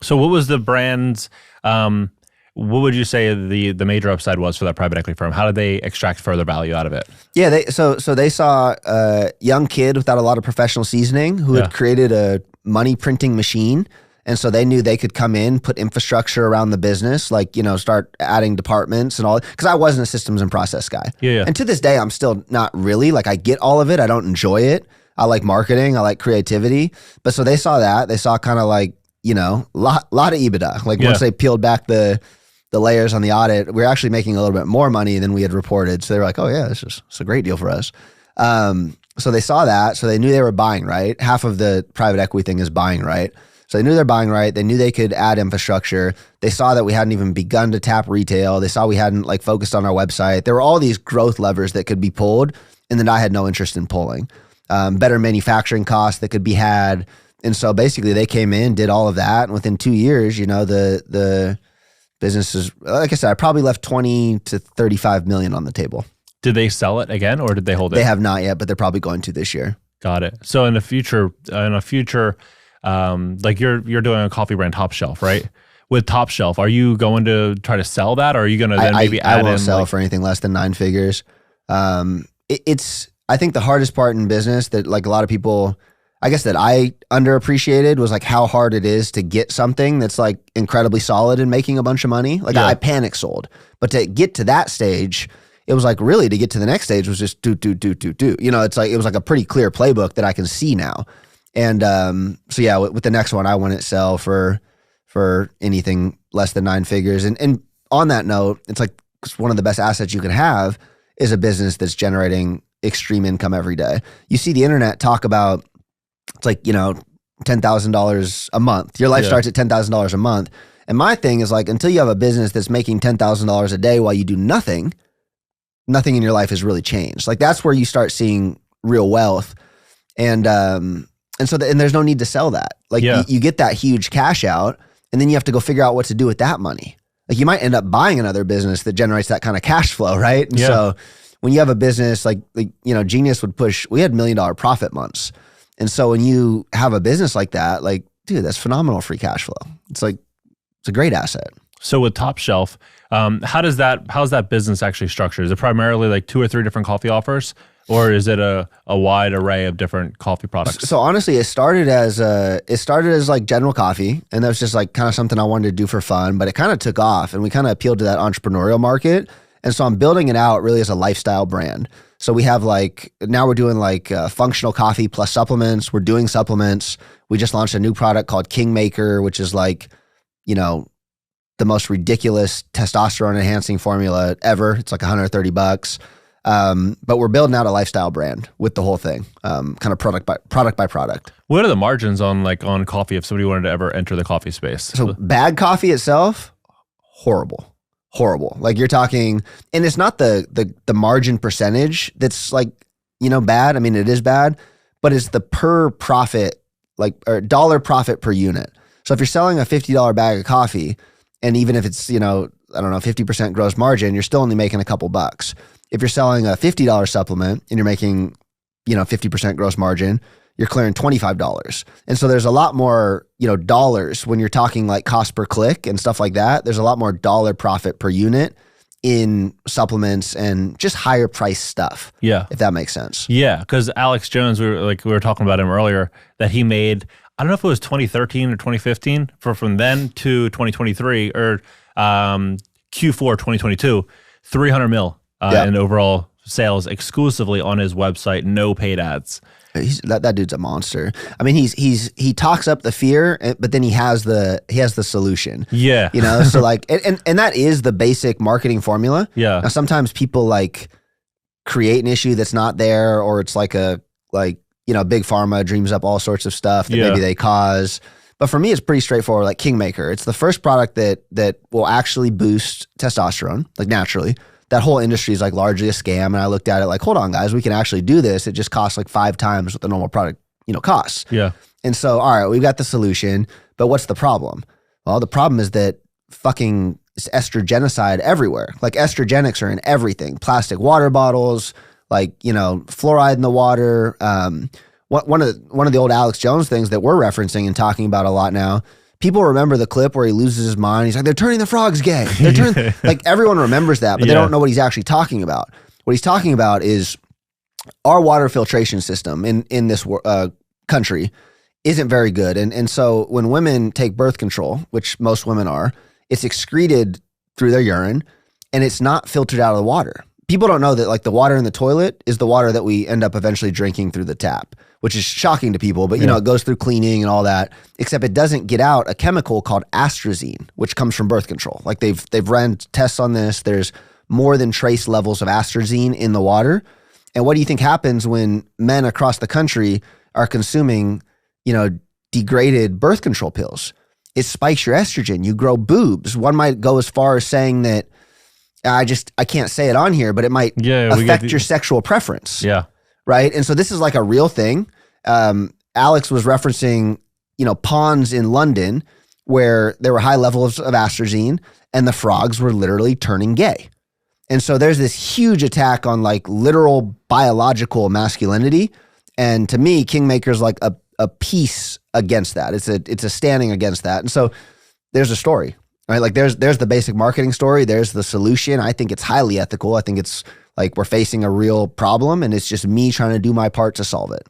So what was the brand's, what would you say the major upside was for that private equity firm? How did they extract further value out of it? Yeah, so they saw a young kid without a lot of professional seasoning who had created a money printing machine. And so they knew they could come in, put infrastructure around the business, like, start adding departments and all. Because I wasn't a systems and process guy. Yeah. And to this day, I'm still not really. Like, I get all of it. I don't enjoy it. I like marketing. I like creativity. But so they saw that. They saw kind of like, lot of EBITDA. Like once they peeled back the layers on the audit, we were actually making a little bit more money than we had reported. So they were like, oh yeah, it's a great deal for us. So they saw that. So they knew they were buying right. Half of the private equity thing is buying right. So they knew they're buying right. They knew they could add infrastructure. They saw that we hadn't even begun to tap retail. They saw we hadn't like focused on our website. There were all these growth levers that could be pulled and that I had no interest in pulling. Better manufacturing costs that could be had. And so basically they came in, did all of that. And within 2 years, the business is, like I said, I probably left 20 to 35 million on the table. Did they sell it again or did they hold it? They have not yet, but they're probably going to this year. Got it. So in a future, like you're doing a coffee brand, Top Shelf, right? With Top Shelf, are you going to try to sell that, or are you going to then maybe add in? I won't sell for anything less than 9 figures. It's I think the hardest part in business that like a lot of people, I guess that I underappreciated was like how hard it is to get something that's like incredibly solid and making a bunch of money. Like I panic sold, but to get to that stage, it was like really to get to the next stage was just do. It's like it was like a pretty clear playbook that I can see now. And so yeah, with the next one, I wouldn't sell for anything less than 9 figures. And on that note, it's like one of the best assets you can have is a business that's generating extreme income every day. You see the internet talk about it's like, $10,000 a month. Your life starts at $10,000 a month. And my thing is like, until you have a business that's making $10,000 a day while you do nothing in your life has really changed. Like that's where you start seeing real wealth. And there's no need to sell that. Like you get that huge cash out and then you have to go figure out what to do with that money. Like you might end up buying another business that generates that kind of cash flow, right? And so when you have a business like Genius would push, we had $1 million profit months. And so when you have a business like that, like, dude, that's phenomenal free cash flow. It's like, it's a great asset. So with Top Shelf, how's that business actually structured? Is it primarily like 2 or 3 different coffee offers? Or is it a wide array of different coffee products? So honestly, it started as like general coffee, and that was just like kind of something I wanted to do for fun. But it kind of took off, and we kind of appealed to that entrepreneurial market. And so I'm building it out really as a lifestyle brand. So we have now we're doing functional coffee plus supplements. We're doing supplements. We just launched a new product called Kingmaker, which is the most ridiculous testosterone enhancing formula ever. It's like $130. But we're building out a lifestyle brand with the whole thing, kind of product by product. What are the margins on coffee if somebody wanted to ever enter the coffee space? So bag coffee itself, horrible. Like you're talking, and it's not the margin percentage that's bad. I mean, it is bad, but it's the per profit, or dollar profit per unit. So if you're selling a $50 bag of coffee, and even if it's, 50% gross margin, you're still only making a couple bucks. If you're selling a $50 supplement and you're making, 50% gross margin, you're clearing $25. And so there's a lot more, dollars when you're talking like cost per click and stuff like that. There's a lot more dollar profit per unit in supplements and just higher price stuff. Yeah. If that makes sense. Yeah. Cause Alex Jones, we were talking about him earlier, that he made, I don't know if it was 2013 or 2015 from then to 2023 or Q4 2022, 300 mil in overall sales exclusively on his website, no paid ads. That dude's a monster. I mean, he talks up the fear, but then he has the solution. Yeah. So and that is the basic marketing formula. Yeah. Now sometimes people create an issue that's not there, or it's big pharma dreams up all sorts of stuff that maybe they cause. But for me, it's pretty straightforward. Like Kingmaker, it's the first product that will actually boost testosterone, naturally. That whole industry is largely a scam. And I looked at it hold on, guys, we can actually do this. It just costs 5 times what the normal product, costs. Yeah. And so, all right, we've got the solution, but what's the problem? Well, the problem is that fucking it's estrogenicide everywhere. Estrogenics are in everything. Plastic water bottles, fluoride in the water. One of the old Alex Jones things that we're referencing and talking about a lot now, people remember the clip where he loses his mind. He's like, they're turning the frogs gay. They're turning, like everyone remembers that, but they don't know what he's actually talking about. What he's talking about is our water filtration system in this country isn't very good. And so when women take birth control, which most women are, it's excreted through their urine and it's not filtered out of the water. People don't know that like the water in the toilet is the water that we end up eventually drinking through the tap, which is shocking to people, but you know, it goes through cleaning and all that, except it doesn't get out a chemical called astrazine, which comes from birth control. Like they've run tests on this. There's more than trace levels of astrazine in the water. And what do you think happens when men across the country are consuming, you know, degraded birth control pills? It spikes your estrogen. You grow boobs. One might go as far as saying that, I can't say it on here, but it might affect your sexual preference. Yeah. Right. And so this is like a real thing. Alex was referencing, you know, ponds in London where there were high levels of astrazine and the frogs were literally turning gay. And so there's this huge attack on like literal biological masculinity. And to me, Kingmaker's like a piece against that. It's a standing against that. And so there's a story. Right, like there's the basic marketing story. There's the solution. I think it's highly ethical. I think it's like we're facing a real problem and it's just me trying to do my part to solve it.